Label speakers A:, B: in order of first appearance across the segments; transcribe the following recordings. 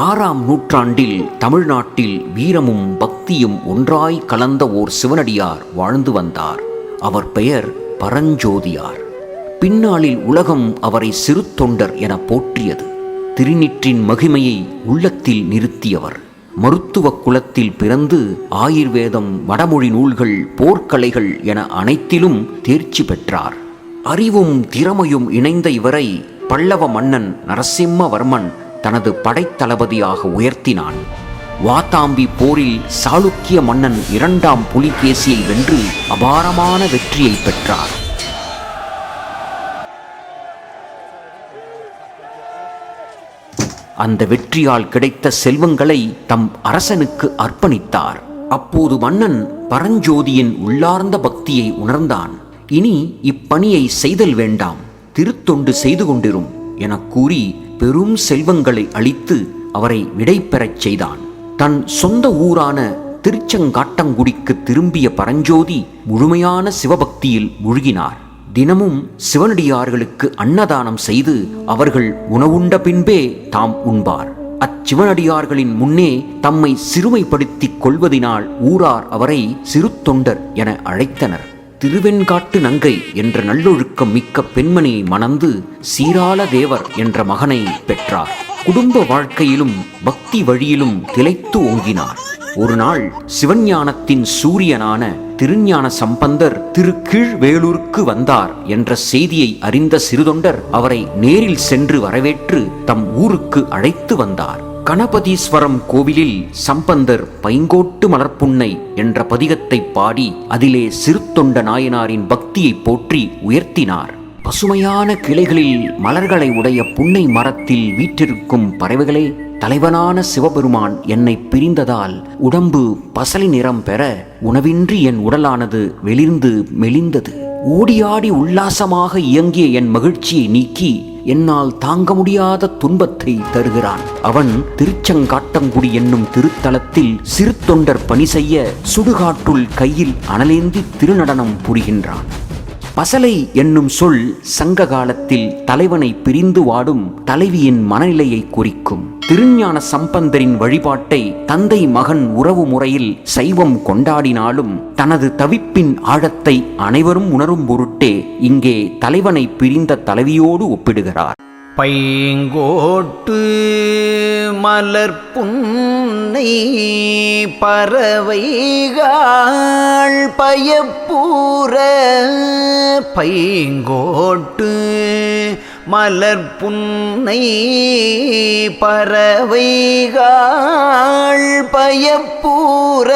A: 6ஆம் நூற்றாண்டில் தமிழ்நாட்டில் வீரமும் பக்தியும் ஒன்றாய் கலந்த ஓர் சிவனடியார் வாழ்ந்து வந்தார். அவர் பெயர் பரஞ்சோதியார். பின்னாளில் உலகம் அவரை சிறு தொண்டர் என போற்றியது. திருநீற்றின் மகிமையை உள்ளத்தில் நிறுத்தியவர். மருத்துவ குலத்தில் பிறந்து ஆயுர்வேதம், வடமொழி நூல்கள், போர்க்கலைகள் என அனைத்திலும் தேர்ச்சி பெற்றார். அறிவும் திறமையும் இணைந்த இவரை பல்லவ மன்னன் நரசிம்மவர்மன் தனது படைத்தளபதியாக உயர்த்தினான். வாதாம்பி போரில் சாளுக்கிய மன்னன் 2ஆம் புலிகேசியை வென்று அபாரமான வெற்றியை பெற்றார். அந்த வெற்றியால் கிடைத்த செல்வங்களை தம் அரசனுக்கு அர்ப்பணித்தார். அப்போது மன்னன் பரஞ்சோதியின் உள்ளார்ந்த பக்தியை உணர்ந்தான். இனி இப்பணியை செய்தல் வேண்டாம், திருத்தொண்டு செய்து கொண்டிரும் என கூறி பெரும் செல்வங்களை அளித்து அவரை விடை பெறச் செய்தான். தன் சொந்த ஊரான திருச்செங்காட்டங்குடிக்கு திரும்பிய பரஞ்சோதி முழுமையான சிவபக்தியில் மூழ்கினார். தினமும் சிவனடியார்களுக்கு அன்னதானம் செய்து அவர்கள் உணவுண்ட பின்பே தாம் உண்பார். அச்சிவனடியார்களின் முன்னே தம்மை சிறுமைப்படுத்திக் கொள்வதினால் ஊரார் அவரை சிறு தொண்டர் என அழைத்தனர். திருவெண்காட்டு நங்கை என்ற நல்லொழுக்கம் மிக்க பெண்மணியை மணந்து சீராள தேவர் என்ற மகனை பெற்றார். குடும்ப வாழ்க்கையிலும் பக்தி வழியிலும் திளைத்து ஓங்கினார். ஒரு நாள் சிவஞானத்தின் சூரியனான திருஞான சம்பந்தர் திருக்கீழ்வேளூருக்கு வந்தார் என்ற செய்தியை அறிந்த சிறுதொண்டர் அவரை நேரில் சென்று வரவேற்று தம் ஊருக்கு அழைத்து வந்தார். கணபதீஸ்வரம் கோவிலில் சம்பந்தர் பைங்கோட்டு மலர்ப்புன்னை என்ற பதிகத்தை பாடி அதிலே சிறுத்தொண்ட நாயனாரின் பக்தியை போற்றி உயர்த்தினார். பசுமையான கிளைகளில் மலர்களை உடைய புன்னை மரத்தில் வீற்றிருக்கும் பறவைகளே, தலைவனான சிவபெருமான் என்னை பிரிந்ததால் உடம்பு பசலி நிறம் பெற உணவின்றி என் உடலானது வெளிர்ந்து மெலிந்தது. ஓடியாடி உல்லாசமாக இயங்கிய என் மகிழ்ச்சியை நீக்கி என்னால் தாங்க முடியாத துன்பத்தை தருகிறான். அவன் திருச்செங்காட்டங்குடி என்னும் திருத்தலத்தில் சிறு தொண்டர் பணி செய்ய சுடுகாட்டுள் கையில் அனலேந்தி திருநடனம் புரிகின்றான். பசலை என்னும் சொல் சங்க காலத்தில் தலைவனை பிரிந்து வாடும் தலைவியின் மனநிலையை குறிக்கும். திருஞான சம்பந்தரின் வழிபாட்டை தந்தை மகன் உறவு முறையில் சைவம் கொண்டாடினாலும் தனது தவிப்பின் ஆழத்தை அனைவரும் உணரும் பொருட்டே இங்கே தலைவனை பிரிந்த தலைவியோடு ஒப்பிடுகிறார்.
B: பைங்கோட்டு மலர்ப்புன்னை பறவைகள் பயப்பூர, பைங்கோட்டு மலர்ப்புன்னை பறவைகள் பயப்பூர,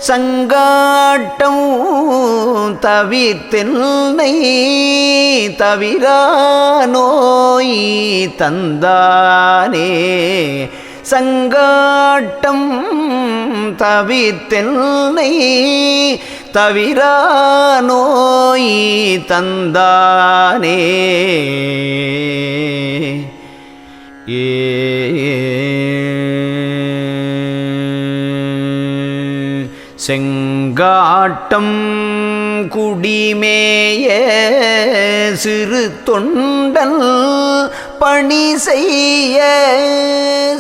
B: சங்காட்டம் தவிர்த்தென்னை தவிரா நோய் தந்தானே, சங்காட்டம் தவிர்த்தென்னை தவிரா நோய் தந்தானே. செங்காட்டம் குடிமேய சிறு தொண்டன் பணி செய்ய,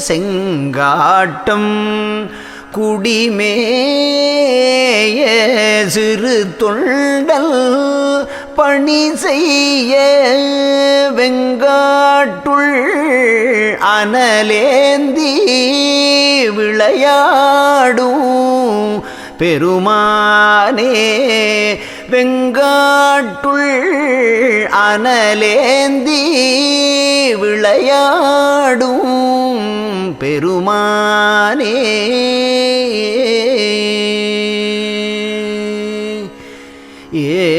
B: செங்காட்டம் குடிமேய சிறு தொண்டன் பணி செய்ய, வெங்காட்டுள் அனலேந்தி விளையாடும் பெருமானே, வெங்காட்டுள் அனலேந்தி விளையாடும் பெருமானே. ஏ